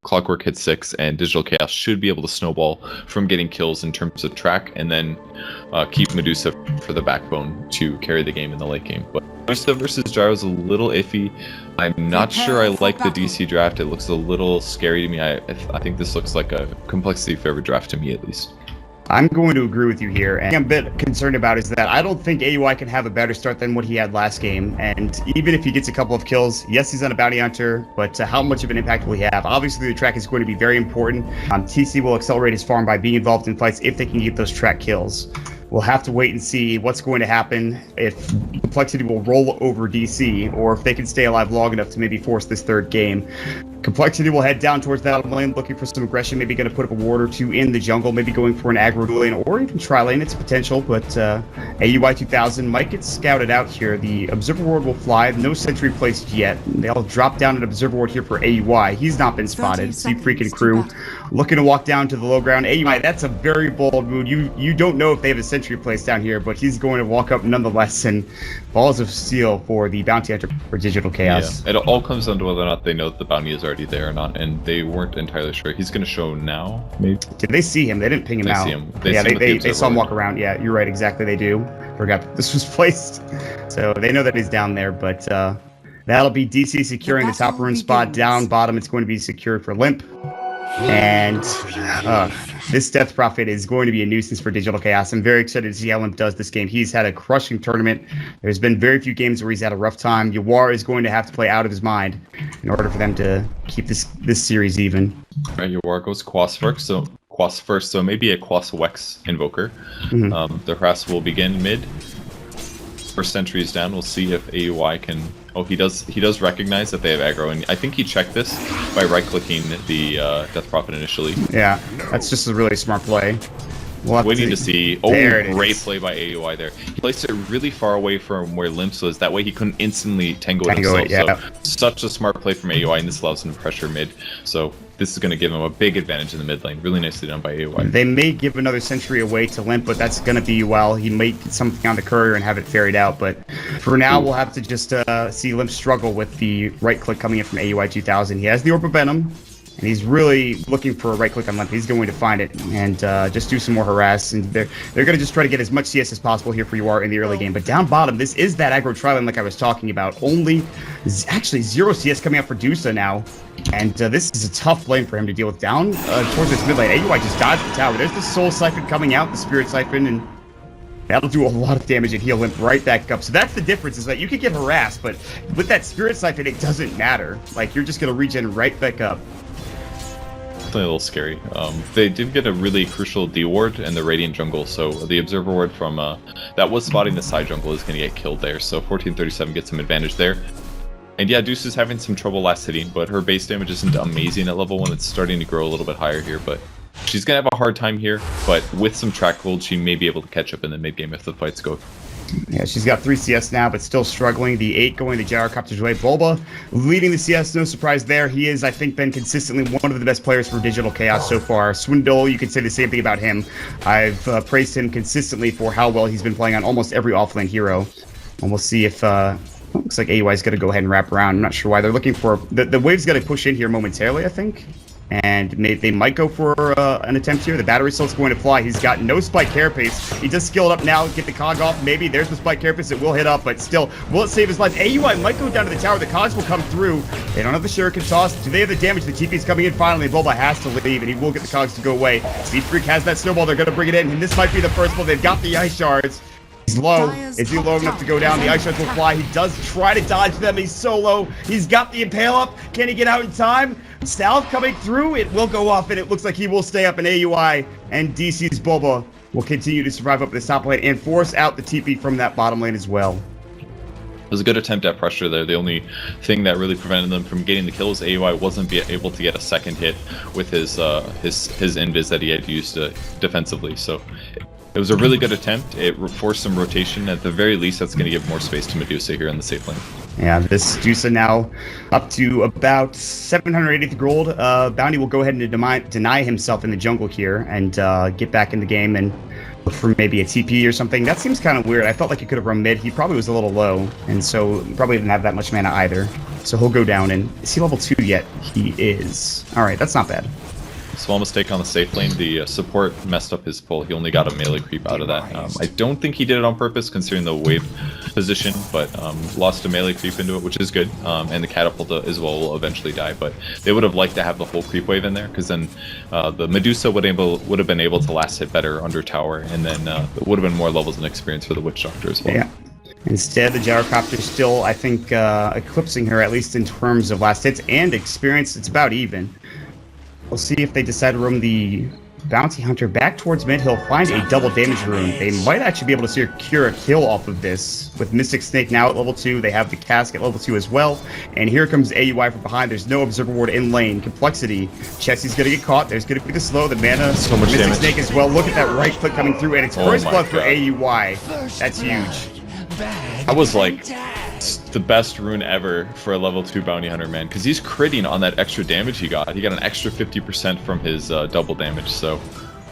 Clockwork hits 6, and Digital Chaos should be able to snowball from getting kills in terms of track, and then keep Medusa for the backbone to carry the game in the late game. But Medusa versus Gyro is a little iffy. I'm not sure I like the DC draft. It looks a little scary to me. I think this looks like a complexity favored draft to me, at least. I'm going to agree with you here, and I'm a bit concerned about is that I don't think AUI can have a better start than what he had last game, and even if he gets a couple of kills, yes, he's on a bounty hunter, but how much of an impact will he have? Obviously, the track is going to be very important. TC will accelerate his farm by being involved in fights if they can get those track kills. We'll have to wait and see what's going to happen, if Complexity will roll over DC, or if they can stay alive long enough to maybe force this third game. Complexity will head down towards that lane, looking for some aggression, maybe going to put up a ward or two in the jungle, maybe going for an aggro lane, or even tri-lane. It's potential, but AUI 2000 might get scouted out here. The Observer Ward will fly, no sentry placed yet. They'll drop down an Observer Ward here for AUI. He's not been spotted. See freaking crew looking to walk down to the low ground. AUI, that's a very bold move. You don't know if they have a sentry placed down here, but he's going to walk up nonetheless, and balls of steel for the bounty hunter for Digital Chaos. Yeah, it all comes down to whether or not they know that the bounty is already there or not, and they weren't entirely sure. He's going to show now, maybe. Did they see him? They didn't ping him out. See him. They saw him walk around. Yeah, you're right. Exactly, they do. Forgot that this was placed. So they know that he's down there, but that'll be DC securing the top rune spot. Down bottom, it's going to be secured for Limp. And this Death Prophet is going to be a nuisance for Digital Chaos. I'm very excited to see how Limp does this game. He's had a crushing tournament. There's been very few games where he's had a rough time. Yawar is going to have to play out of his mind in order for them to keep this series even. Right, Yawar goes Quas first, so maybe a Quas Wex Invoker. The harass will begin mid. First sentry is down. We'll see if AUI can... Oh, he does recognize that they have aggro, and I think he checked this by right-clicking the Death Prophet initially. Yeah, that's just a really smart play. Waiting to see. Oh, great play by AUI there. He placed it really far away from where Limps was. That way he couldn't instantly tango it himself. Yeah. So, such a smart play from AUI, and this allows him to pressure mid. So this is going to give him a big advantage in the mid lane. Really nicely done by AUI. They may give another sentry away to Limp, but that's going to be, well, he may get something on the courier and have it ferried out. But for now, we'll have to just see Limp struggle with the right click coming in from AUI 2000. He has the Orb of Venom, and he's really looking for a right click on Limp. He's going to find it and just do some more harass. And they're going to just try to get as much CS as possible here for UR in the early game. But down bottom, this is that aggro tri-lane like I was talking about. Actually 0 CS coming out for Dusa now. And this is a tough lane for him to deal with. Down towards this mid lane, AUI just dodged the tower. There's the Soul Siphon coming out, the Spirit Siphon, and that'll do a lot of damage and heal Limp right back up. So that's the difference, is that you can get harassed, but with that Spirit Siphon, it doesn't matter. Like, you're just going to regen right back up. A little scary. They did get a really crucial D ward in the Radiant jungle, so the Observer ward from that was spotting the side jungle is going to get killed there, so 1437 gets some advantage there. And yeah, Deuce is having some trouble last hitting, but her base damage isn't amazing at level 1. It's starting to grow a little bit higher here, but she's going to have a hard time here, but with some track gold, she may be able to catch up in the mid game if the fights go. Yeah, she's got 3 CS now, but still struggling. The 8 going the Gyrocopter's way. Bulba leading the CS, no surprise there. He is, I think, been consistently one of the best players for Digital Chaos so far. Swindle, you could say the same thing about him. I've praised him consistently for how well he's been playing on almost every offlane hero. And we'll see if... looks like AUI is going to go ahead and wrap around. I'm not sure why. They're looking for... The wave's going to push in here momentarily, I think. And they might go for an attempt here. The battery still going to fly. He's got no spike carapace. He does skill it up now, get the cog off. Maybe there's the spike carapace. It will hit up, but still, will it save his life? AUI might go down to the tower. The cogs will come through. They don't have the shuriken toss. Do they have the damage? The TP's coming in finally. Bulba has to leave, and he will get the cogs to go away. Speed Freak has that snowball. They're going to bring it in, and this might be the first one. They've got the ice shards. He's low. Is he low enough to go down? The ice shards will fly. He does try to dodge them. He's so low. He's got the impale up. Can he get out in time? Salve coming through. It will go off, and it looks like he will stay up in AUI. And DC's Bulba will continue to survive up this top lane and force out the TP from that bottom lane as well. It was a good attempt at pressure there. The only thing that really prevented them from getting the kills, AUI wasn't able to get a second hit with his invis that he had used defensively. So it was a really good attempt. It forced some rotation. At the very least, that's going to give more space to Medusa here in the safe lane. Yeah, this Juica now up to about 780th gold. Bounty will go ahead and deny himself in the jungle here and get back in the game and look for maybe a TP or something. That seems kind of weird. I felt like he could have run mid. He probably was a little low, and so probably didn't have that much mana either. So he'll go down, and is he level 2 yet? He is. All right, that's not bad. Small mistake on the safe lane. The support messed up his pull. He only got a melee creep out of that. I don't think he did it on purpose, considering the wave position, but lost a melee creep into it, which is good. And the catapult as well will eventually die. But they would have liked to have the whole creep wave in there, because then the Medusa would have been able to last hit better under tower, and then it would have been more levels and experience for the Witch Doctor as well. Yeah. Instead, the Gyrocopter still, I think, eclipsing her, at least in terms of last hits and experience. It's about even. We'll see if they decide to roam the Bounty Hunter back towards mid. He'll find a double damage rune. They might actually be able to secure a kill off of this. With Mystic Snake now at level 2, they have the Cask at level 2 as well. And here comes AUI from behind. There's no Observer Ward in lane. Complexity. Chessie's going to get caught. There's going to be the slow, the mana. So much Mystic damage. Snake as well. Look at that right click coming through, and it's first blood for God. AUI. That's huge. That was like the best rune ever for a level 2 bounty hunter, man, because he's critting on that extra damage he got. He got an extra 50% from his double damage, so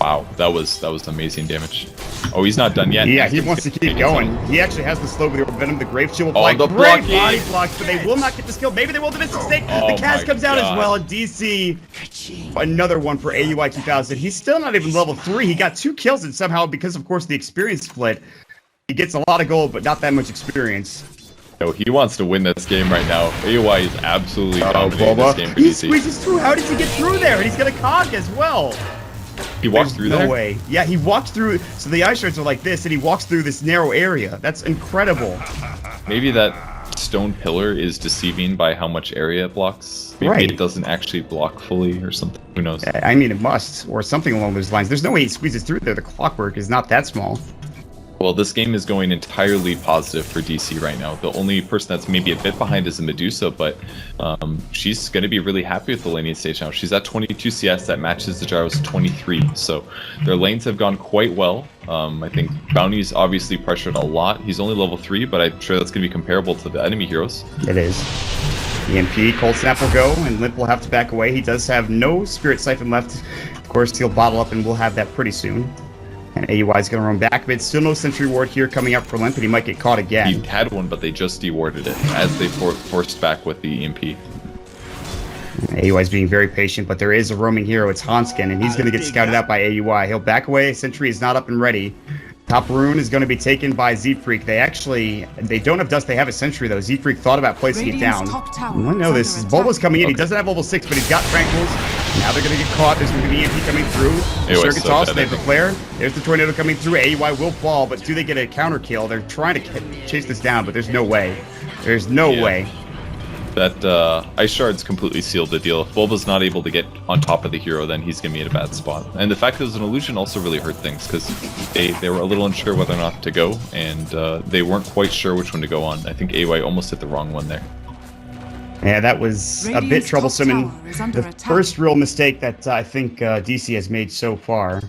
wow, that was amazing damage. Oh, he's not done yet. Yeah, he wants to keep going. He actually has the slow with the Venom, the Grave Shield will Oh, apply. the Great blocking. body blocks, but they will not get the skill. Maybe they will. The Mystic Snake. Oh The Cast my comes out as God. well, and DC. Another one for AUI 2000. He's still not even level 3. He got 2 kills, and somehow, because of course the experience split, he gets a lot of gold, but not that much experience. No, he wants to win this game right now. AUI is absolutely dominating this game for He DC. squeezes through. How did he get through there? And he's got a cog as well. He walked through there? No way. Yeah, he walked through. So the ice shards are like this, and he walks through this narrow area. That's incredible. Maybe that stone pillar is deceiving by how much area it blocks. Maybe Right. it doesn't actually block fully or something. Who knows? I mean, it must, or something along those lines. There's no way he squeezes through there. The clockwork is not that small. Well, this game is going entirely positive for DC right now. The only person that's maybe a bit behind is the Medusa, but she's going to be really happy with the laning stage now. She's at 22 CS, that matches the Gyro's 23, so their lanes have gone quite well. I think Bounty's obviously pressured a lot. He's only level 3, but I'm sure that's going to be comparable to the enemy heroes. It is. EMP, Cold Snap will go, and Limp will have to back away. He does have no Spirit Siphon left. Of course, he'll bottle up, and we'll have that pretty soon. And AUI is going to run back mid. Still no Sentry Ward here coming up for Limp, and he might get caught again. He had one, but they just dewarded it as they forced back with the EMP. AUI is being very patient, but there is a roaming hero. It's Hanskin, and he's going to get scouted out by AUI. He'll back away. Sentry is not up and ready. Top rune is going to be taken by Z-Freak. They don't have dust. They have a Sentry, though. Z-Freak thought about placing it down. I know this. Bulba's coming in. He doesn't have level 6, but he's got Tranquils. Now they're going to get caught. There's going to be the EMP coming through. Sure gets tossed. They have the flare. There's the tornado coming through. AUI will fall, but do they get a counter kill? They're trying to chase this down, but there's no way. There's no way. That Ice Shard's completely sealed the deal. If Bulba's not able to get on top of the hero, then he's going to be in a bad spot. And the fact that it was an illusion also really hurt things, because they were a little unsure whether or not to go, and they weren't quite sure which one to go on. I think AY almost hit the wrong one there. Yeah, that was a bit troublesome, and the first real mistake that I think DC has made so far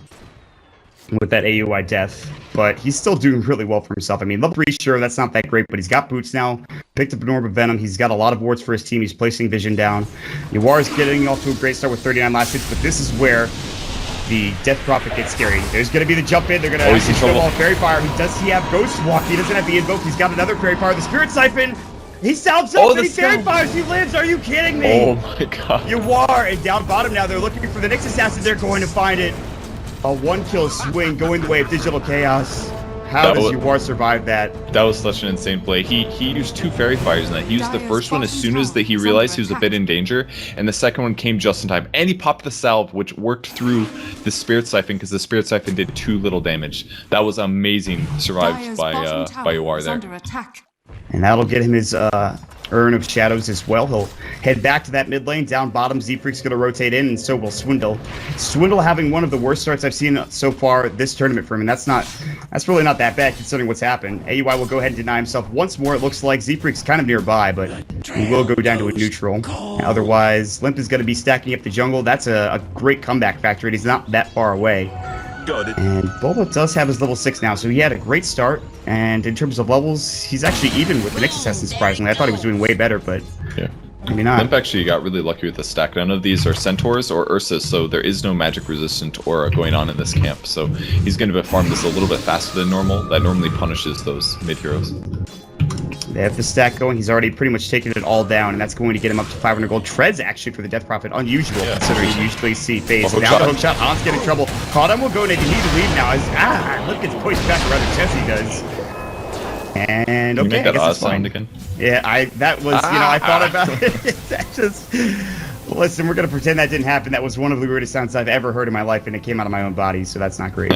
with that AUI death, but he's still doing really well for himself. I mean, level 3, sure, that's not that great, but he's got boots now, picked up an Orb of Venom, he's got a lot of wards for his team, he's placing Vision down. Yuar's getting off to a great start with 39 last hits, but this is where the Death Prophet gets scary. There's going to be the jump in, they're going to actually snowball Fairy Fire. Does he have Ghost Walk? He doesn't have the Invoke, he's got another Fairy Fire, the Spirit Siphon! He salves up, and he Fairy Fires, he lives, are you kidding me? Oh my god. Yuar, and down bottom now, they're looking for the next assassin, they're going to find it. A 1-kill swing going the way of Digital Chaos. How does Yuar survive that? That was such an insane play. He used 2 Fairy Fires in that. He used the first one as soon as he realized he was a bit in danger, and the second one came just in time. And he popped the salve, which worked through the Spirit Siphon, because the Spirit Siphon did 2 little damage. That was amazing, survived by Yuar there. And that'll get him his Urn of Shadows as well. He'll head back to that mid lane. Down bottom, Z-Freak's going to rotate in, and so will Swindle. Swindle having one of the worst starts I've seen so far this tournament for him, and that's really not that bad considering what's happened. AUI will go ahead and deny himself once more. It looks like Z-Freak's kind of nearby, but he will go down to a neutral. Otherwise, Limp is going to be stacking up the jungle. That's a great comeback factor, and he's not that far away. Got it. And Bulba does have his level 6 now, so he had a great start. And in terms of levels, he's actually even with the next assassin, surprisingly. I thought he was doing way better, but Yeah. maybe not. Limp actually got really lucky with the stack. None of these are centaurs or Ursas, so there is no magic resistant aura going on in this camp. So he's going to farm this a little bit faster than normal. That normally punishes those mid heroes. They have the stack going. He's already pretty much taken it all down, and that's going to get him up to 500 gold. Treads actually for the Death Prophet. Unusual, considering you usually see phase. Oh, Now the hook shot. Hans get in trouble. Caught him. Will go. They need to leave now. Look, gets pushed back. Rather, Jesse does. And Can you okay, make I that guess Oz it's fine. sound again? Yeah, that was, I thought about it. That just, listen, we're going to pretend that didn't happen. That was one of the weirdest sounds I've ever heard in my life, and it came out of my own body, so that's not great.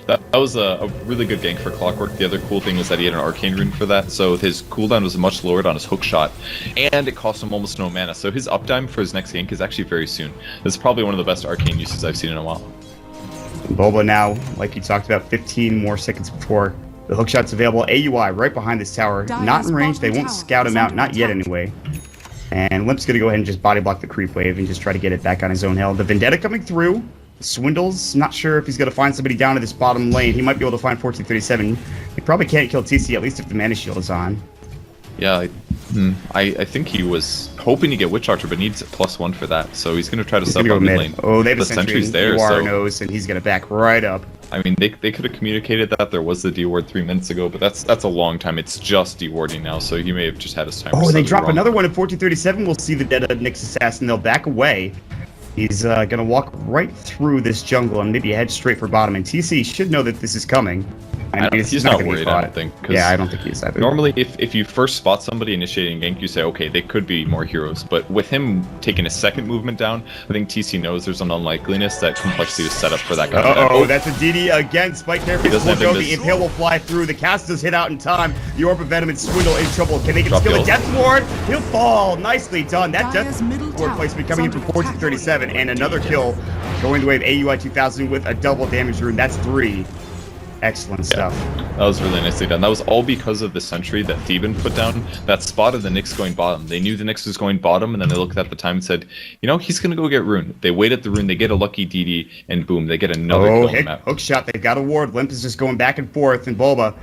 That was a really good gank for Clockwork. The other cool thing was that he had an arcane rune for that, so his cooldown was much lowered on his hook shot, and it cost him almost no mana. So his uptime for his next gank is actually very soon. This is probably one of the best arcane uses I've seen in a while. Bulba now, like you talked about, 15 more seconds before the hookshot's available. AUI right behind this tower, not in range. They won't scout him out, not yet anyway. And Limp's gonna go ahead and just body block the creep wave and just try to get it back on his own hill. The Vendetta coming through. Swindles, not sure if he's gonna find somebody down to this bottom lane. He might be able to find 1437. He probably can't kill TC, at least if the mana shield is on. Yeah, I think he was hoping to get Witch Archer, but needs a +1 for that. So he's going to try to sub on mid lane. Oh, they have the a sentry sentry's there, UR so knows, and he's gonna back right up. I mean, they could have communicated that there was the D-ward 3 minutes ago, but that's a long time. It's just D-warding now, so he may have just had his time. Oh, they drop another one at 1437. We'll see the dead of Nyx Assassin. They'll back away. He's gonna walk right through this jungle and maybe head straight for bottom. And TC should know that this is coming. I mean, he's not worried, I don't think. Yeah, I don't think he's either. Normally, if you first spot somebody initiating gank, you say, okay, they could be more heroes. But with him taking a second movement down, I think TC knows there's an unlikeliness that complexity is set up for that kind of Oh, that's a DD again. Spike there. He doesn't have Go. to The miss. Impale will fly through. The cast does hit out in time. The Orb of Venom and Swindle in trouble. Can they get Drop skill a kills. Death Ward? He'll fall. Nicely done. That Dire's Death middle Ward tower placement coming in is for under 1437. And another kill going to wave AUI 2000 with a double damage rune. That's 3. Excellent stuff. That was really nicely done. That was all because of the sentry that Theban put down that spotted the Nyx going bottom. They knew the Nyx was going bottom, and then they looked at the time and said, you know, he's going to go get rune. They waited the rune, they get a lucky DD, and boom, they get another kill on the map. Hook shot. They've got a ward. Limp is just going back and forth, and Bulba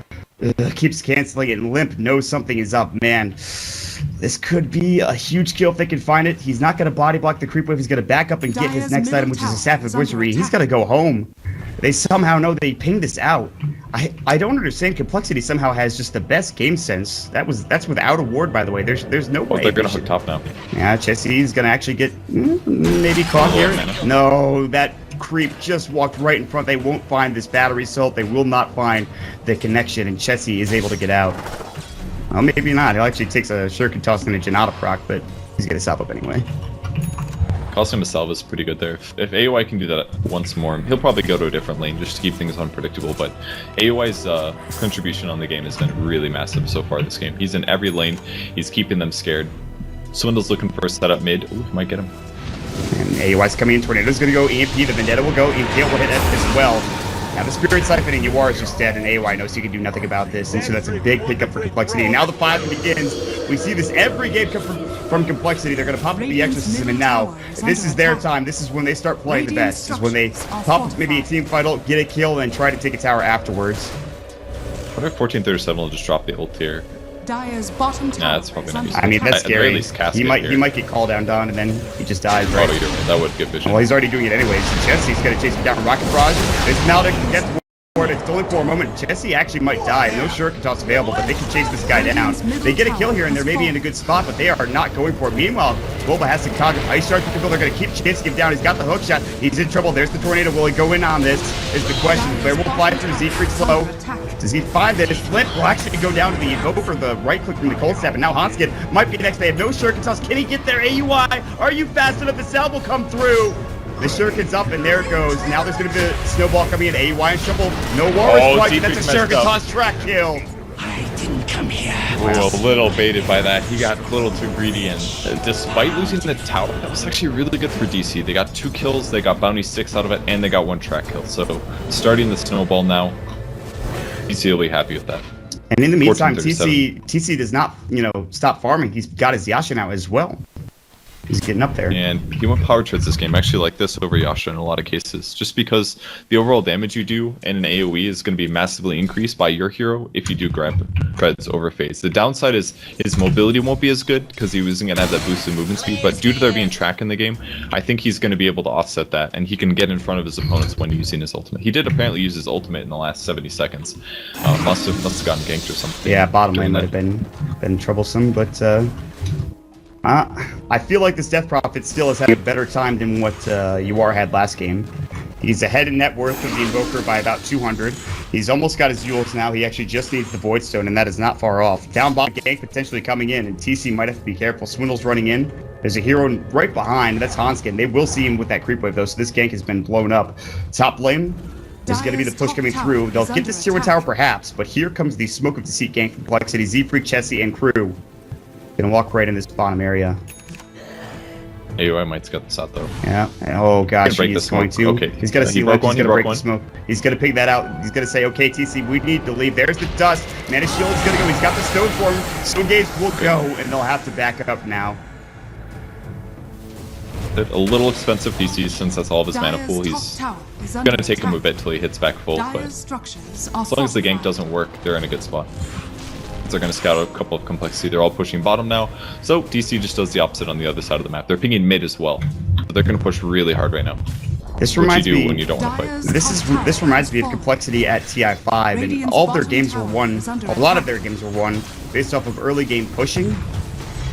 keeps canceling it, and Limp knows something is up. Man, this could be a huge kill if they can find it. He's not going to body block the creep wave. He's going to back up and get his Dire's next middle item, which is a tower Sapphire is under Wizardry. He's attack. got to go home. They somehow know they pinged this out. I don't understand. Complexity somehow has just the best game sense. That's without a ward, by the way. There's no Oh, way. they're they going to hook should- top now. Yeah, Jesse's gonna actually get maybe caught Oh, here. mana. No, that creep just walked right in front. They won't find this battery salt. They will not find the connection, and Chessie is able to get out. Well, maybe not. He'll actually takes a Shuriken toss and a Janata proc, but he's gonna stop up anyway. Costing him a salve is pretty good there. If AOI can do that once more, he'll probably go to a different lane just to keep things unpredictable, but AOI's contribution on the game has been really massive so far this game. He's in every lane, he's keeping them scared. Swindle's looking for a setup mid. Ooh, might get him. And AOI's coming in. Tornado's gonna go. EMP, the Vendetta will go. EMP will hit as well. Now the Spirit Siphon and UR is just dead, and AOI knows he can do nothing about this, and so that's a big pickup for Complexity. And now the 5 begins. We see this every game come from Complexity. They're going to pop up the Exorcism, and now this is their time. This is when they start playing the best. Is when they pop maybe a team fight, get a kill, and try to take a tower afterwards. What if 1437 will just drop the ult here? Dire's bottom tower. Nah, that's probably is not under useful. I mean, that's At the very scary. least, cast He it might here. get called down, and then he just dies, right? Auto eater, that would give vision. Well, he's already doing it anyways. Jesse's going to chase him down. Rocket Barrage. It's now to get ward. It's only for a moment. Jesse actually might die. No Shuriken toss available, but they can chase this guy down. They get a kill here, and they're maybe in a good spot, but they are not going for it. Meanwhile, Bulba has to cog Ice Shark people. They're going to keep chasing him down. He's got the hook shot. He's in trouble. There's the Tornado. Will he go in on this? Is the question. Flare will fly through. Siegfried slow. Does he find that his Flint will actually go down to the Invoker, the right click from the Cold Snap, and now Hanskin might be next. They have no Shuriken toss. Can he get there? AUI, are you fast enough? The salve will come through. The Shuriken's up, and there it goes. Now there's going to be a snowball coming in. AUI in trouble. No Warriors Oh, fight. That's a Siegfried Shuriken messed up. toss track kill. Ooh, a little baited by that. He got a little too greedy, and despite losing the tower, that was actually really good for DC. They got 2 kills, they got bounty 6 out of it, and they got 1 track kill. So starting the snowball now, DC will be happy with that. And in the meantime, 1437. TC does not, stop farming. He's got his Yasha now as well. He's getting up there. And he went power treads this game. I actually like this over Yasha in a lot of cases, just because the overall damage you do in an AoE is going to be massively increased by your hero if you do grab treads over phase. The downside is his mobility won't be as good because he wasn't going to have that boosted movement speed, but due to there being track in the game, I think he's going to be able to offset that, and he can get in front of his opponents when using his ultimate. He did apparently use his ultimate in the last 70 seconds. Must have gotten ganked or something. Yeah, bottom lane might have been troublesome, but I feel like this Death Prophet still has had a better time than what UR had last game. He's ahead in net worth of the Invoker by about 200. He's almost got his Euls now. He actually just needs the Void Stone, and that is not far off. Down bottom gank potentially coming in, and TC might have to be careful. Swindle's running in. There's a hero right behind. That's Hanskin. They will see him with that creep wave, though, so this gank has been blown up. Top lane is going to be the push coming through. They'll get this tier 1 tower perhaps, but here comes the Smoke of Deceit gank complexity. Z-Freak, Chessie, and crew. Gonna walk right in this bottom area. AOI might's got this out though. Yeah. Oh gosh, he's going to. Okay. He's got to see left. He's gonna break the smoke. He's gonna pick that out. He's gonna say, "Okay, TC, we need to leave." There's the dust. Mana Shield's gonna go. He's got the stone for him. Stone Gaze will go, and they'll have to back up now. A little expensive PC since that's all of his mana pool. He's gonna take him a bit till he hits back full, but as long as the gank doesn't work, they're in a good spot. They're going to scout a couple of complexity. They're all pushing bottom now. So DC just does the opposite on the other side of the map. They're pinging mid as well. But they're going to push really hard right now. This reminds me when you don't want to fight. This reminds me of complexity at TI5, and all of their games were won. A lot of their games were won based off of early game pushing.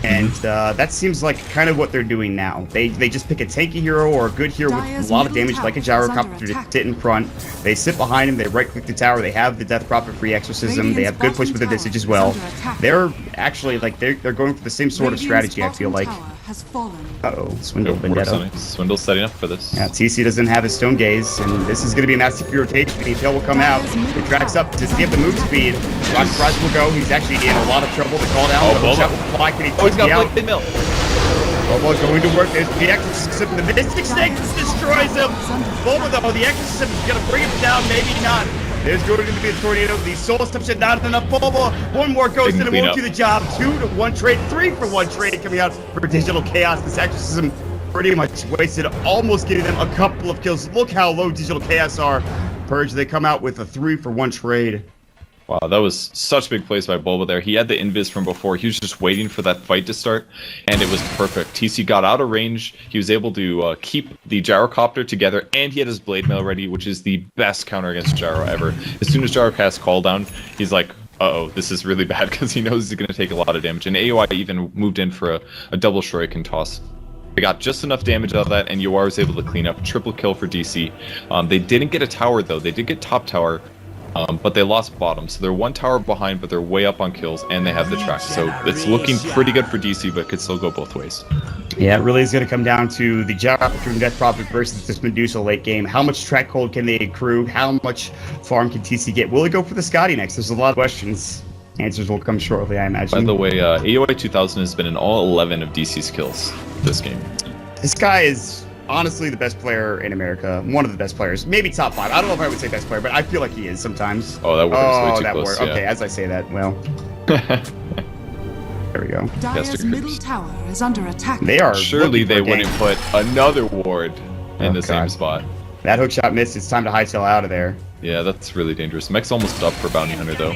And that seems like kind of what they're doing now. They just pick a tanky hero or a good hero with a lot of damage, like a Gyrocopter, to sit in front. They sit behind him, they right-click the tower, they have the Death Prophet free exorcism, they have good push with the Visage as well. They're actually, like, they're going for the same sort of strategy, I feel like. Uh-oh, Swindle Vendetta. Swindle's setting up for this. Yeah, TC doesn't have his Stone Gaze, and this is going to be a massive rotation. Tail will come out. It tracks up to see if the move speed. Rock Surprise will go. He's actually in a lot of trouble. The call down. The shot will fly. Can he he's got out? Blade Mill. Bobo going to work. There's the Exorcism. The Mystic Snake destroys him. Bobo, though, the Exorcism is going to bring him down. Maybe not. There's going to be a tornado. The Soul Steps not enough. Bobo, one more ghost and it won't do the job. 2-1 trade, 3-for-1 trade coming out for Digital Chaos. This Exorcism pretty much wasted, almost getting them a couple of kills. Look how low Digital Chaos are. Purge, they come out with a 3-for-1 trade. Wow, that was such big plays by Bulba there. He had the invis from before. He was just waiting for that fight to start, and it was perfect. TC got out of range. He was able to keep the Gyrocopter together, and he had his Blade Mail ready, which is the best counter against Gyro ever. As soon as Gyro casts Call Down, he's like, uh-oh, this is really bad, because he knows he's going to take a lot of damage. And AOI even moved in for a double Shuriken toss. They got just enough damage out of that, and UR was able to clean up. Triple kill for DC. They didn't get a tower, though. They did get top tower. But they lost bottom, so they're one tower behind, but they're way up on kills, and they have the track. So it's looking pretty good for DC, but could still go both ways. Yeah, it really is going to come down to the Gyrocopter and Death Prophet versus this Medusa late game. How much track hold can they accrue? How much farm can TC get? Will it go for the Scotty next? There's a lot of questions. Answers will come shortly, I imagine. By the way, AOI 2000 has been in all 11 of DC's kills this game. This guy is honestly the best player in America. One of the best players. Maybe top 5. I don't know if I would say best player, but I feel like he is sometimes. Oh, that word was way too close. Word. Okay, as I say that, well. There we go. Dire's middle tower is under attack. They are. Surely they wouldn't put another ward in the same spot. That hook shot missed. It's time to hightail out of there. Yeah, that's really dangerous. Mech's almost up for Bounty Hunter, though.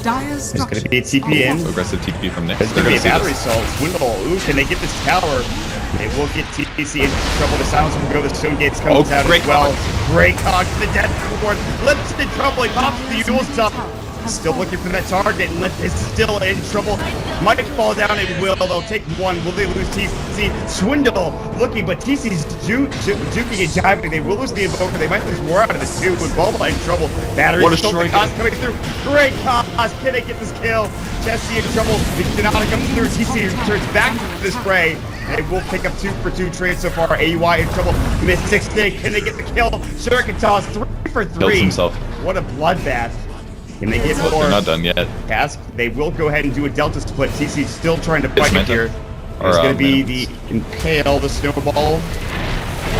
Dire's There's going to be a TP in. Aggressive TP from Nick. There's going to be a battery assault. Swindle. Ooh, can they get this tower? They will get TC into trouble. The silence will go. The Stone Gates comes out as well. Great cock to the death reward. Limp's in trouble. He pops the Yule stuff. Still looking for that target. Limp is still in trouble. Might fall down. It will. They'll take one. Will they lose TC? Swindle looking, but TC's juking and jiving. They will lose the Invoker. They might lose more out of this too. With Bulba in trouble. Battery assault. The cost coming through. Great cost. Can they get this kill? Chessie in trouble. The Denata comes through. TC returns back to this fray. They will pick up 2-for-2 trades so far. AUI in trouble. Mystic Snake. Can they get the kill? Shuriken toss. 3-for-3. Kills himself. What a bloodbath. Can they get more? They're not done yet. Task? They will go ahead and do a Delta split. TC's still trying to fight it here. There's going to be the Impale, the Snowball.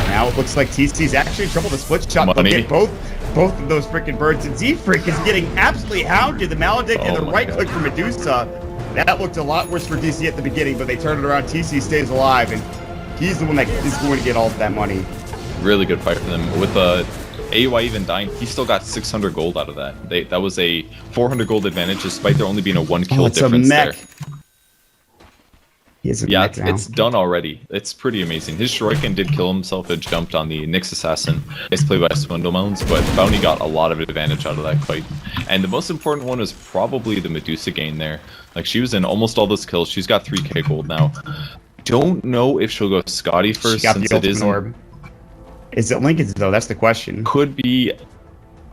Now it looks like TC's actually in trouble. The split shot will get both of those freaking birds. And Z-Freak is getting absolutely hounded. The Maledict and the right click from Medusa. That looked a lot worse for DC at the beginning, but they turned it around. TC stays alive, and he's the one that is going to get all of that money. Really good fight for them. With AUI even dying, he still got 600 gold out of that. That was a 400 gold advantage, despite there only being a 1 kill difference there. Yeah, it's done already. It's pretty amazing. His Shuriken did kill himself. It jumped on the Nyx Assassin. It's played by Swindlemounds, but Bounty got a lot of advantage out of that fight. And the most important one is probably the Medusa gain there. Like, she was in almost all those kills. She's got 3k gold now. Don't know if she'll go Scotty first, since it isn't... Orb. Is it Lincoln's, though? That's the question. Could be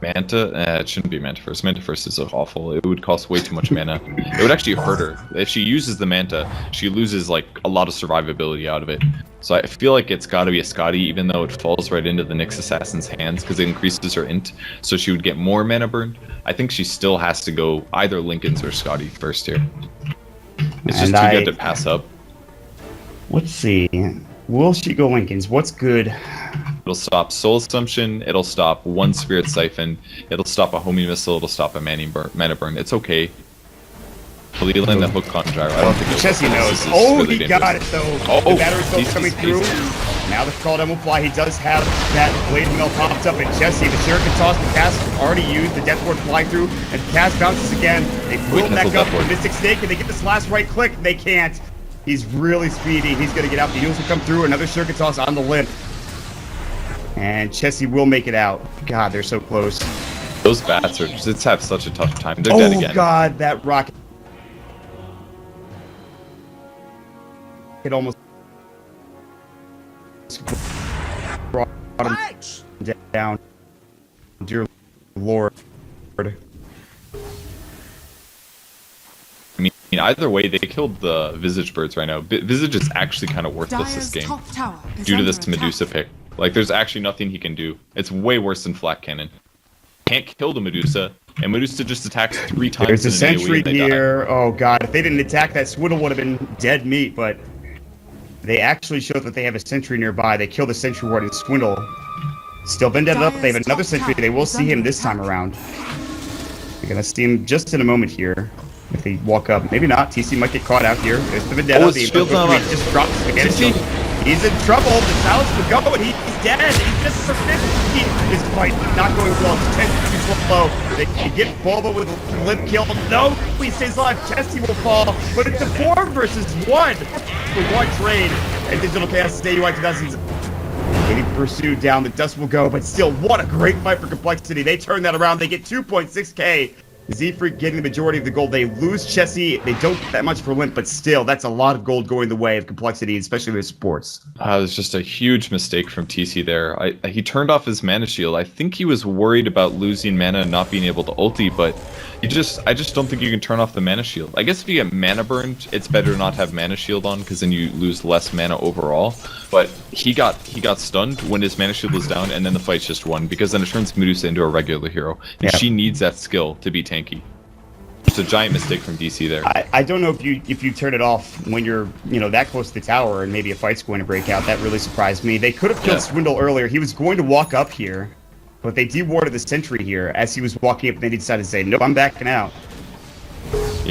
Manta. It shouldn't be Manta first. Manta first is awful. It would cost way too much mana. It would actually hurt her. If she uses the Manta, she loses like a lot of survivability out of it. So I feel like it's got to be a Scotty, even though it falls right into the Nyx Assassin's hands because it increases her int, so she would get more mana burn. I think she still has to go either Lincoln's or Scotty first here. It's just too good to pass up. Let's see. Will she go Lincoln's? What's good? It'll stop Soul Assumption, it'll stop 1 Spirit Siphon, it'll stop a Homing Missile, it'll stop a Mana Burn. It's okay. Will he land the Hook on Gyro? I don't think it'll. Chessie knows. Oh, really he got it though. The battery cell's coming through. Now the Scald will fly. He does have that Blade Mill popped up, and Chessie, the Shuriken toss, the cast already used, the Death Ward fly through, and cast bounces again. They pull him back up with Mystic Snake, and they get this last right click. They can't. He's really speedy. He's going to get out. The heals will come through. Another Shuriken toss on the limb. And Chessie will make it out. God, they're so close. Those bats are just have such a tough time. They're dead again. Oh God, that rocket. It almost brought him down. Dear Lord. I mean, either way, they killed the Visage Birds right now. Visage is actually kind of worthless this game due to this Medusa pick. Like, there's actually nothing he can do. It's way worse than Flak Cannon. Can't kill the Medusa, and Medusa just attacks 3 times. There's a sentry here. Oh God, if they didn't attack, that Swindle would have been dead meat, but they actually showed that they have a sentry nearby. They kill the sentry ward and Swindle. Still been dead up. They have another sentry. They will see him this time around. You're gonna see him just in a moment here. If they walk up, maybe not. TC might get caught out here. There's the Vendetta. The just drops against him. He's in trouble. The silence will go, and he's dead. He's just for 50. This fight not going well. It's 10 too slow. They can get Bulba with a lip kill. No, he stays alive. Chessie will fall, but it's a 4 versus 1 for one trade. And Digital Chaos AUI 2000s getting pursued down. The dust will go, but still, what a great fight for Complexity. They turn that around. They get 2.6k. Z-Freak getting the majority of the gold. They lose Chessie. They don't get that much for Limp, but still, that's a lot of gold going the way of Complexity, especially with sports. It was just a huge mistake from TC there. He turned off his mana shield. I think he was worried about losing mana and not being able to ulti, but I just don't think you can turn off the mana shield. I guess if you get mana burned, it's better not have mana shield on, because then you lose less mana overall. But he got stunned when his mana shield was down, and then the fight's just won, because then it turns Medusa into a regular hero, and she needs that skill to be tanky. It's a giant mistake from DC there. I don't know if you turn it off when you're that close to the tower and maybe a fight's going to break out. That really surprised me. They could have killed Swindle earlier. He was going to walk up here, but they dewarded the sentry here as he was walking up, and they decided to say, nope, I'm backing out.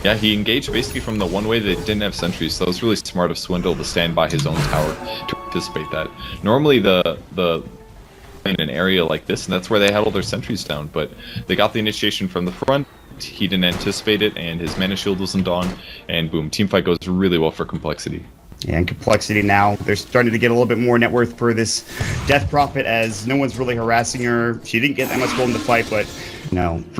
Yeah, he engaged basically from the one way that didn't have sentries, so it was really smart of Swindle to stand by his own tower to anticipate that. Normally the in an area like this, and that's where they had all their sentries down, but they got the initiation from the front. He didn't anticipate it, and his mana shield wasn't on, and boom, teamfight goes really well for Complexity. Yeah, and Complexity now, they're starting to get a little bit more net worth for this Death Prophet, as no one's really harassing her. She didn't get that much gold in the fight, but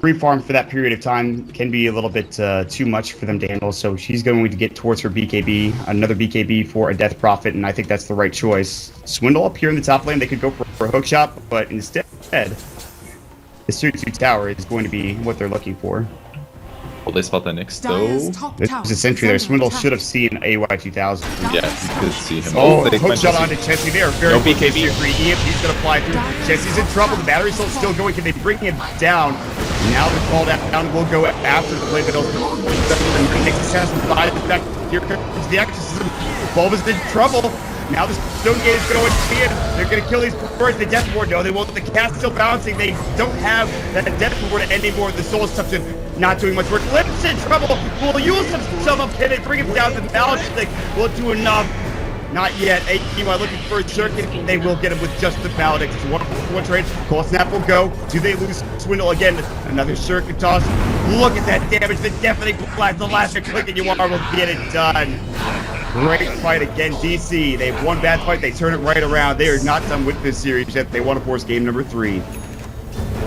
free farm for that period of time can be a little bit too much for them to handle, so she's going to get towards her BKB, another BKB for a Death Prophet, and I think that's the right choice. Swindle up here in the top lane, they could go for a hook shot, but instead, the Series 2 tower is going to be what they're looking for. Will they spot the Nyx though? There's a sentry there. Swindle should have seen AY 2000. Yes, you could see him. Oh, hook shot onto Chessie. They are very BKB. EMP's going to fly through. Chessie's in trouble. The battery cell's still going. Can they bring him down? Now they're called down. We'll go after the play. The Nyx assassin died. In fact, here comes the exorcism. Bulba's in trouble. Now the Stone Gate is going in. They're going to kill these birds. The Death Ward, no, they won't. The cast still bouncing. They don't have that Death Ward anymore. The Soul Assumption not doing much work. Limp's in trouble. Will use himself up, hit it, bring him down to the ballistic. Will do enough. Not yet. Meanwhile, looking for a circuit. They will get him with just the Maledict. It's one trade. Cold Snap will go. Do they lose Swindle again? Another circuit toss. Look at that damage. The deafening blast. The last click, and you will get it done. Great fight again, DC. They've won bad fight. They turn it right around. They are not done with this series yet. They want to force game number 3.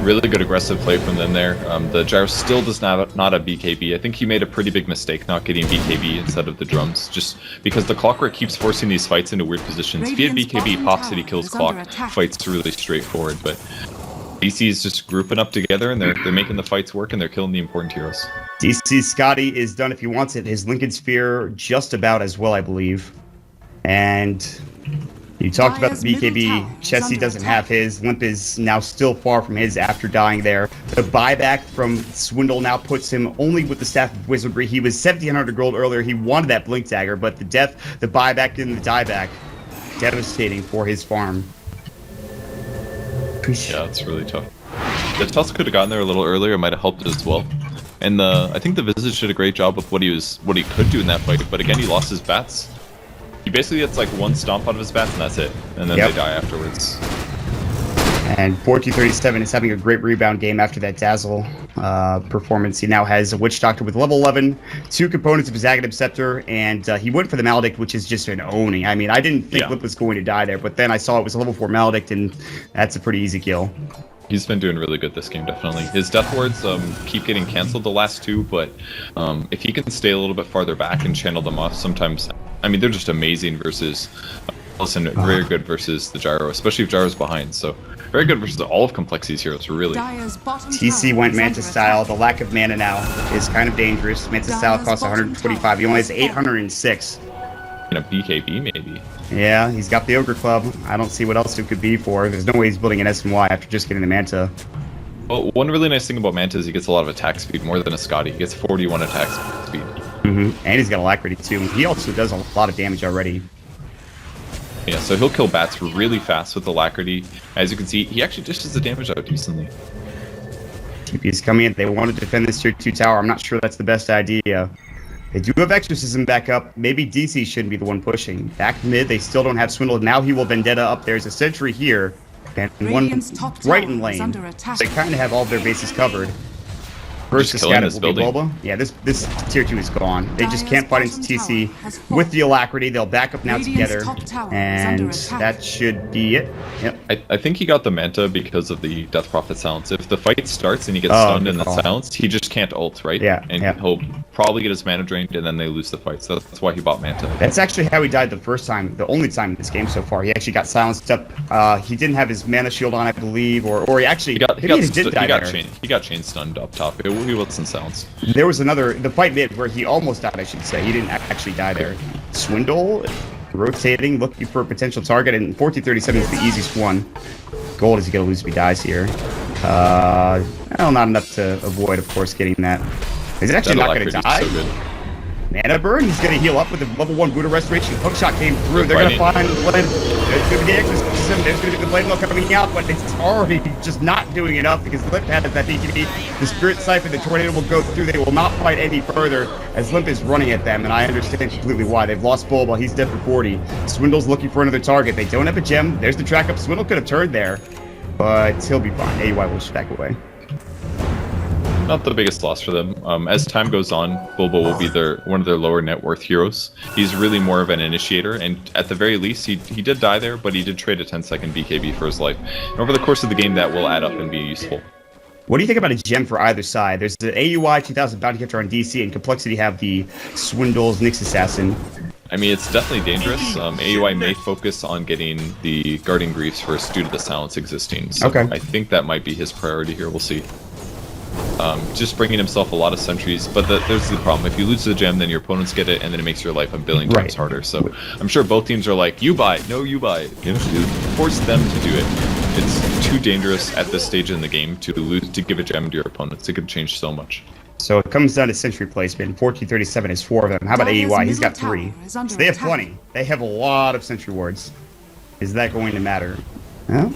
Really good aggressive play from them there. The gyro still does not have BKB. I think he made a pretty big mistake not getting BKB instead of the drums, just because the Clockwork keeps forcing these fights into weird positions. If he had BKB, Pop City kills Clock. Fight's really straightforward, but DC is just grouping up together and they're making the fights work and they're killing the important heroes. DC Scotty is done if he wants it. His Lincoln Sphere just about as well, I believe. And you talked about the BKB. Chessie doesn't have his. Limp is now still far from his after dying there. The buyback from Swindle now puts him only with the Staff of Wizardry. He was 1,700 gold earlier. He wanted that Blink Dagger, but the death, the buyback, and the dieback, devastating for his farm. Yeah, it's really tough. The Tusk could have gotten there a little earlier. It might have helped as well. And I think the Visage did a great job with what he could do in that fight. But again, he lost his bats. He basically gets like one stomp out of his bats and that's it. And then they die afterwards. And 1437 is having a great rebound game after that Dazzle performance. He now has a Witch Doctor with level 11, 2 components of his Aghanim Scepter, and he went for the Maledict, which is just an owning. I mean, I didn't think Lip was going to die there, but then I saw it was a level 4 Maledict, and that's a pretty easy kill. He's been doing really good this game, definitely. His Death Wards keep getting canceled the last 2, but if he can stay a little bit farther back and channel them off, sometimes, I mean, they're just amazing versus, very good versus the Gyro, especially if Gyro's behind, so very good versus all of Complexity's heroes, really. TC went Manta style. The lack of mana now is kind of dangerous. Manta style costs 125. He only has 806. And a BKB, maybe. Yeah, he's got the Ogre Club. I don't see what else it could be for. There's no way he's building an SNY after just getting the Manta. Well, one really nice thing about Manta is he gets a lot of attack speed, more than a Scotty. He gets 41 attack speed. And he's got Alacrity too. He also does a lot of damage already. Yeah, so he'll kill bats really fast with Alacrity. As you can see, he actually dishes the damage out decently. TP is coming in. They want to defend this tier 2 tower. I'm not sure that's the best idea. They do have Exorcism back up. Maybe DC shouldn't be the one pushing. Back mid, they still don't have Swindle. Now he will Vendetta up. There's a Sentry here. And one right in lane. They kind of have all their bases covered. First killing this building. Bulba. Yeah, this tier 2 is gone. They just can't fight into TC with the Alacrity. They'll back up now together, and that should be it. Yep. I think he got the Manta because of the Death Prophet silence. If the fight starts and he gets stunned in the silence, he just can't ult, right? Yeah. And he'll probably get his mana drained, and then they lose the fight. So that's why he bought Manta. That's actually how he died the first time, the only time in this game so far. He actually got silenced up. He didn't have his mana shield on, I believe, or he actually he got chain stunned up top. He wasn't silenced. There was the fight mid where he almost died, I should say. He didn't actually die there. Swindle, rotating, looking for a potential target, and 1437 is the easiest one. Gold is going to lose if he dies here. Well, not enough to avoid, of course, getting that. Is it actually not going to die? So good. Mana burn, he's going to heal up with a level 1 Buddha Restoration. Hookshot came through. They're going to find the blend. There's going to be the Exorcism. There's going to be the blade mill coming out, but it's already just not doing enough because Limp has that BKB. The Spirit Siphon, the Tornado will go through. They will not fight any further as Limp is running at them, and I understand completely why. They've lost Bulba. He's dead for 40. Swindle's looking for another target. They don't have a gem. There's the track up. Swindle could have turned there, but he'll be fine. AUI will just back away. Not the biggest loss for them. As time goes on, Bulba will be one of their lower net worth heroes. He's really more of an initiator, and at the very least, he did die there, but he did trade a 10-second BKB for his life. And over the course of the game, that will add up and be useful. What do you think about a gem for either side? There's the AUI 2000 Bounty Hunter on DC, and Complexity have the Swindle's Nyx Assassin. I mean, it's definitely dangerous. AUI may focus on getting the Guardian Griefs first due to the silence existing. So I think that might be his priority here. We'll see. Just bringing himself a lot of sentries, but there's the problem. If you lose the gem, then your opponents get it, and then it makes your life a billion times harder. So I'm sure both teams are like, you buy, no, you buy. You force them to do it. It's too dangerous at this stage in the game to give a gem to your opponents. It could change so much. So it comes down to sentry placement. 1437 is 4 of them. How about AUI? He's got 3. So they have 20. They have a lot of sentry wards. Is that going to matter? Well,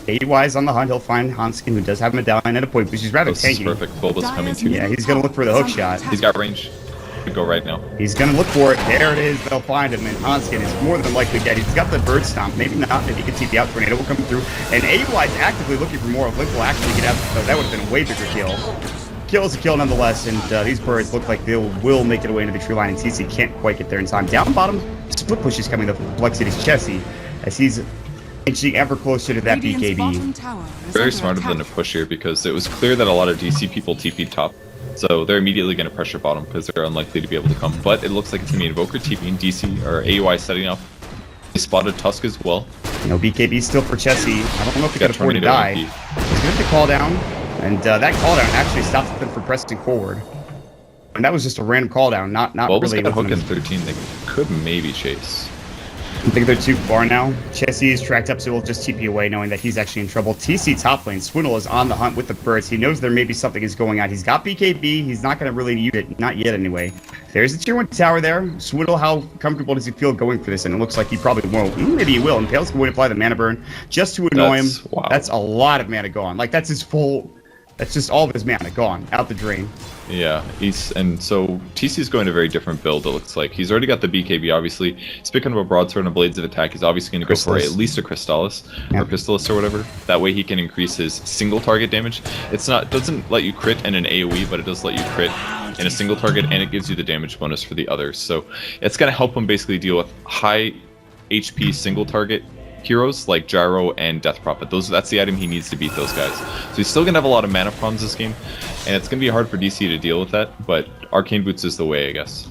AY's on the hunt. He'll find Hanskin, who does have a medallion and a point, but she's rather This is tanky. perfect. Bulba's coming too. Yeah, he's going to look for the hook shot. He's got range. Could go right now. He's going to look for it. There it is. They'll find him, and Hanskin is more than likely dead. He's got the bird stomp. Maybe not. Maybe he can TP out. Tornado will come through. And AY's actively looking for more. Link will actually get out. That would have been a way bigger kill. Kill is a kill nonetheless, and these birds look like they will make it away into the tree line, and TC can't quite get there in time. Down bottom, split push is coming to Complexity's Chessie, as he's inching ever closer to that BKB. Very smart of them to push here, because it was clear that a lot of DC people TP'd top. So they're immediately going to pressure bottom, because they're unlikely to be able to come. But it looks like it's going to be Invoker TPing, DC, or AUI setting up. They spotted Tusk as well. You know, BKB still for Chessie. I don't know if he can afford to die. He's going to have to call down. And that call down actually stopped them from pressing forward. And that was just a random call down, not really. Got a hook in 13. They could maybe chase. I think they're too far now. Chessie is tracked up, so we'll just TP away, knowing that he's actually in trouble. TC top lane, Swindle is on the hunt with the birds. He knows there may be something is going on. He's got BKB. He's not going to really use it, not yet anyway. There's the tier 1 tower there. Swindle, how comfortable does he feel going for this? And it looks like he probably won't. Maybe he will. And Pale's going to apply the mana burn just to annoy him. Wow. That's a lot of mana gone. Like, that's his full... That's just all of his mana gone, out the drain. Yeah, so TC is going a very different build, it looks like. He's already got the BKB, obviously. He's picking up a broadsword and a blades of attack. He's obviously going to go for at least a Crystallis, or Pistolis or whatever. That way he can increase his single target damage. It doesn't let you crit in an AoE, but it does let you crit in a single target, and it gives you the damage bonus for the others. So it's going to help him basically deal with high HP single target heroes like Gyro and Death Prophet. That's the item he needs to beat those guys. So he's still gonna have a lot of mana problems this game, and it's gonna be hard for DC to deal with that, but Arcane Boots is the way, I guess.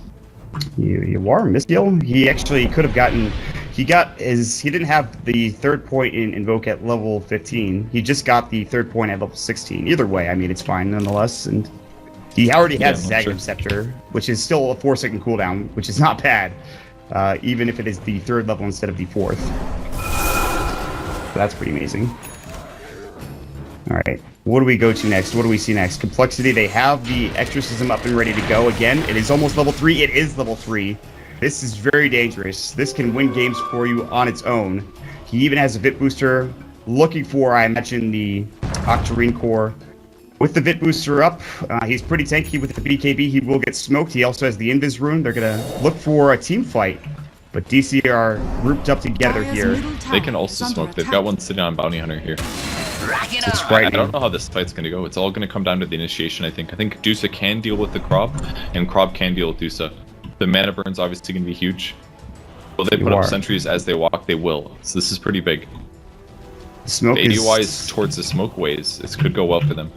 You are Misdeal. He actually could have gotten... He didn't have the third point in Invoke at level 15. He just got the third point at level 16. Either way, I mean, it's fine nonetheless, and he already has Zagreb Scepter, which is still a 4-second cooldown, which is not bad, even if it is the third level instead of the fourth. So that's pretty amazing. Alright, what do we go to next? What do we see next? Complexity, they have the Exorcism up and ready to go. Again, it is almost level 3. It is level 3. This is very dangerous. This can win games for you on its own. He even has a Vit Booster looking for, I imagine, the Octarine Core. With the Vit Booster up, he's pretty tanky with the BKB. He will get smoked. He also has the Invis Rune. They're going to look for a team fight. But DC are grouped up together here. They can also smoke. They've got one sitting on Bounty Hunter here. It's frightening. I don't know how this fight's going to go. It's all going to come down to the initiation, I think. I think Dusa can deal with the Krob, and Krob can deal with Dusa. The mana burn's obviously going to be huge. Will they put up sentries as they walk? They will. So this is pretty big. Smoke the ADY is towards the smoke ways. This could go well for them.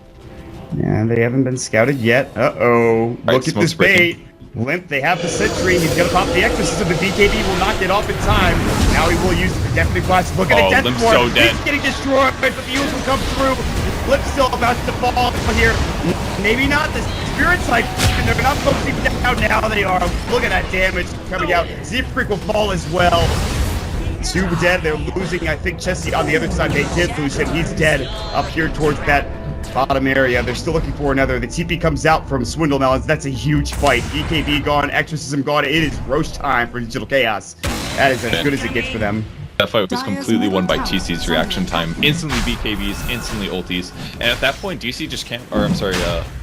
Yeah, they haven't been scouted yet. Uh-oh. Look at this bait. Limp, they have the sentry. He's going to pop the Exorcism. The BKB will not get off in time. Now he will use the deafening blast. Look at the death Limp's form. so dead. He's getting destroyed, but the heals will come through. Limp's still about to fall here. Maybe not. The Spirit's like, they're not focusing down. Now they are. Look at that damage coming out. Zefreak will fall as well. 2 dead. They're losing, I think, Chessie on the other side. They did lose him. He's dead up here towards that bottom area. They're still looking for another. The TP comes out from Swindle Melons. That's a huge fight. BKB gone, Exorcism gone. It is Roche time for Digital Chaos. That is as good as it gets for them. That fight was completely won by TC's reaction time. Instantly BKBs, instantly ultis, and at that point DC just can't,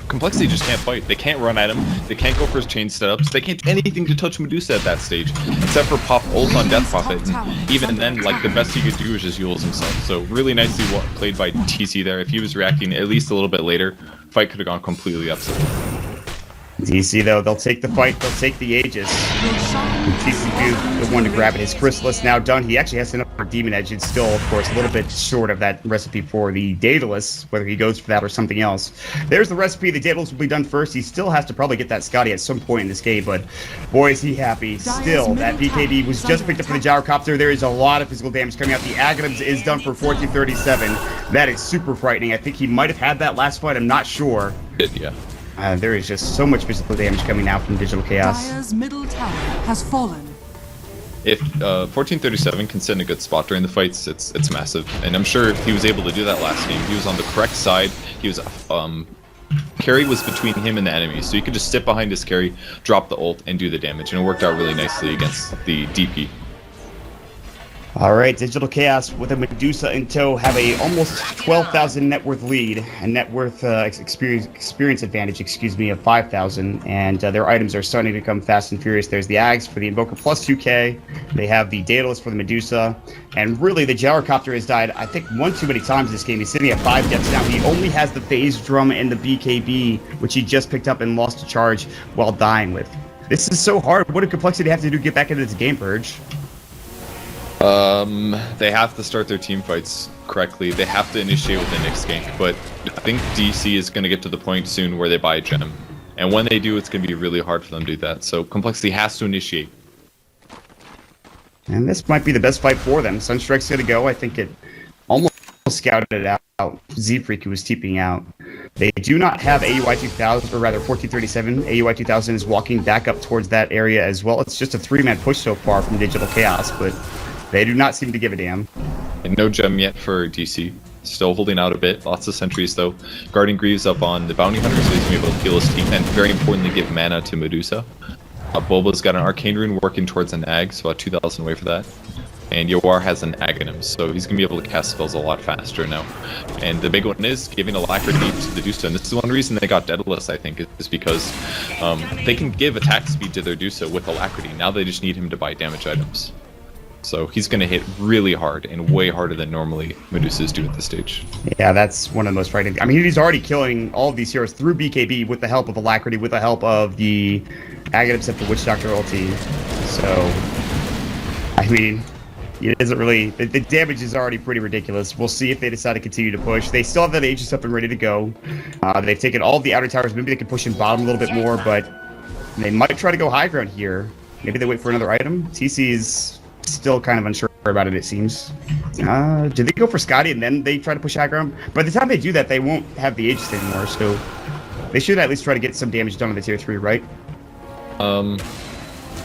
Complexity just can't fight. They can't run at him, they can't go for his chain setups, they can't do anything to touch Medusa at that stage, except for pop ult on Death Prophet, and even then, like, the best he could do is just Yules himself. So really nicely played by TC there. If he was reacting at least a little bit later, fight could have gone completely upset. DC, though, they'll take the fight, they'll take the Aegis. TC the one to grab it. His Chrysalis now done. He actually has another Demon Edge. It's still, of course, a little bit short of that recipe for the Daedalus, whether he goes for that or something else. There's the recipe. The Daedalus will be done first. He still has to probably get that Scotty at some point in this game, but boy, is he happy. Still, that BKB was just picked up for the Gyrocopter. There is a lot of physical damage coming out. The Aghanims is done for 1437. That is super frightening. I think he might have had that last fight. I'm not sure. Yeah. There is just so much physical damage coming out from Digital Chaos. Dire's middle tower has fallen. If 1437 can sit in a good spot during the fights, it's massive. And I'm sure if he was able to do that last game, he was on the correct side. He was carry was between him and the enemy, so you could just sit behind his carry, drop the ult, and do the damage. And it worked out really nicely against the DP. All right, Digital Chaos with a Medusa in tow have a almost 12,000 net worth lead, a net worth experience advantage, of 5,000, and their items are starting to become fast and furious. There's the Ags for the Invoker plus 2k, they have the Daedalus for the Medusa, and really the Gyrocopter has died, I think, one too many times this game. He's sitting at 5 deaths now. He only has the Phase Drum and the BKB, which he just picked up and lost a charge while dying with. This is so hard. What a complexity they have to do to get back into this game, Purge. They have to start their team fights correctly. They have to initiate with the Nyx gank, but I think DC is going to get to the point soon where they buy a gem. And when they do, it's going to be really hard for them to do that. So Complexity has to initiate. And this might be the best fight for them. Sunstrike's going to go. I think it almost scouted it out. Z-Freak, who was TPing out. They do not have AUI 2000, or rather 1437. AUI 2000 is walking back up towards that area as well. It's just a 3-man push so far from Digital Chaos, but they do not seem to give a damn. And no gem yet for DC. Still holding out a bit. Lots of sentries though. Guarding Greaves up on the Bounty Hunter, so he's going to be able to heal his team. And very importantly, give mana to Medusa. Bulba's got an Arcane Rune working towards an Ag, so about 2,000 away for that. And Yawar has an Aghanim, so he's going to be able to cast spells a lot faster now. And the big one is giving Alacrity to the Dusa, and this is one reason they got Daedalus, I think, is because they can give attack speed to their Dusa with Alacrity. Now they just need him to buy damage items. So he's going to hit really hard, and way harder than normally Medusas do at this stage. Yeah, that's one of the most frightening. I mean, he's already killing all of these heroes through BKB with the help of Alacrity, with the help of the Aghanim except for Witch Doctor ulti. So, I mean, it isn't really... The damage is already pretty ridiculous. We'll see if they decide to continue to push. They still have that Aegis up and ready to go. They've taken all of the outer towers. Maybe they can push in bottom a little bit more, but they might try to go high ground here. Maybe they wait for another item. TC's still kind of unsure about it seems. Did they go for Scotty and then they try to push high ground? By the time they do that, they won't have the Aegis anymore, so they should at least try to get some damage done on the tier 3, right?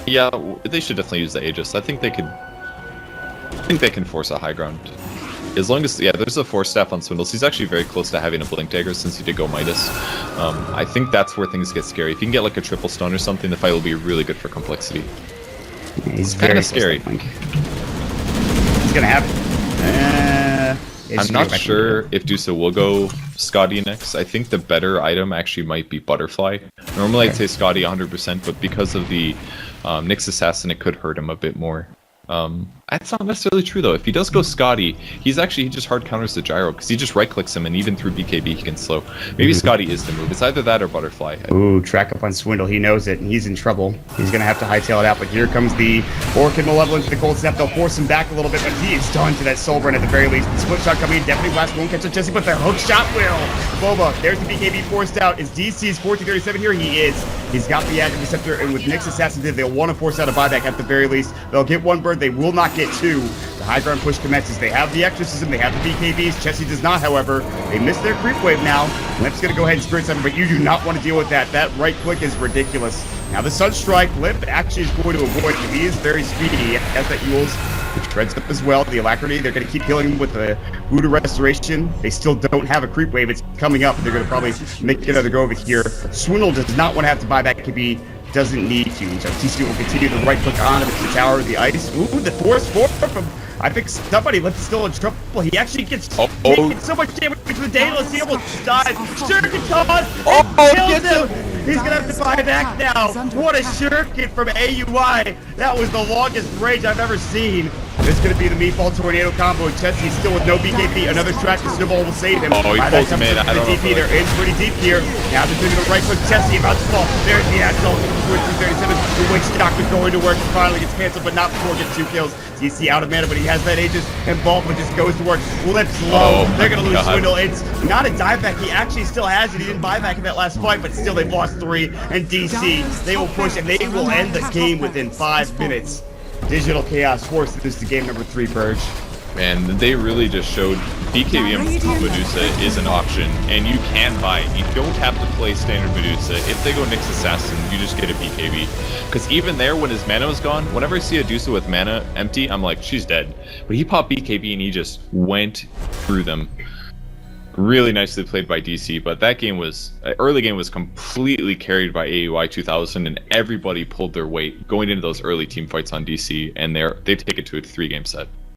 Yeah, they should definitely use the Aegis. I think they can force a high ground. As long as, yeah, there's a Force Staff on Swindles. He's actually very close to having a Blink Dagger since he did go Midas. I think that's where things get scary. If you can get like a triple stone or something, the fight will be really good for Complexity. Yeah, he's kind of scary. He's gonna have it. I'm not sure if Dusa will go Scotty next. I think the better item actually might be Butterfly. Normally I'd say Scotty 100%, but because of the Nyx Assassin, it could hurt him a bit more. That's not necessarily true though. If he does go Scotty, he just hard counters the gyro because he just right clicks him, and even through BKB he can slow. Maybe Scotty is the move. It's either that or Butterfly. Ooh, track up on Swindle. He knows it, and he's in trouble. He's gonna have to hightail it out. But here comes the Orchid Malevolence, the Cold Snap. They'll force him back a little bit, but he is done to that Soul Burn at the very least. The split shot coming in. Definitely Blast won't catch up Jesse, but the hook shot will. Boba, there's the BKB forced out. Is DC's 1437 here? He is. He's got the Aghanim Receptor, and with Nyx Assassin, they'll want to force out a buyback at the very least. They'll get one bird. They will not get two. The high ground push commences. They have the Exorcism, they have the BKBs. Chessie does not, however. They miss their creep wave now. Limp's gonna go ahead and Spirit Summon, but you do not want to deal with that. That right click is ridiculous. Now the Sunstrike, Limp actually is going to avoid it. He is very speedy as that Yules, which treads up as well. The Alacrity, they're gonna keep healing him with the Voodoo Restoration. They still don't have a creep wave. It's coming up. They're gonna probably make another go over here. Swindle does not want to have to buy back KB. Doesn't need to. So TC will continue to right click on him. It's the tower, the ice. Ooh, the Force 4 from, I think somebody Limp's still in trouble. He actually gets taking so much damage with the Daedalus. He almost dies. Shuriken toss! Kills him! He's gonna have to buy back now. What a Shuriken from AUI. That was the longest range I've ever seen. This is gonna be the Meatball Tornado combo. Chessie still with no BKB. Another track to Snowball will save him. Oh, he pulls him in. I don't know. They're in pretty deep here. Now they're doing the right click. Chessie about to fall. There's the Axel. 337. The Witch Doctor going to work. Finally gets canceled, but not before gets 2 kills. DC out of mana, but he has that Aegis, and Bulma just goes to work. Lips low. They're gonna lose Swindle. It's not a dieback. He actually still has it. He didn't buy back in that last fight, but still they've lost 3. And DC, they will push, and they will end the game within 5 minutes. Digital Chaos forces the game number 3, Purge. Man, they really just showed BKB Medusa is an option, and you can buy it. You don't have to play standard Medusa. If they go Nyx Assassin, you just get a BKB. Because even there, when his mana was gone, whenever I see a Dusa with mana empty, I'm like, she's dead. But he popped BKB and he just went through them. Really nicely played by DC, but that game was, early game was completely carried by AUI 2000, and everybody pulled their weight going into those early team fights on DC, and they take it to a 3-game set.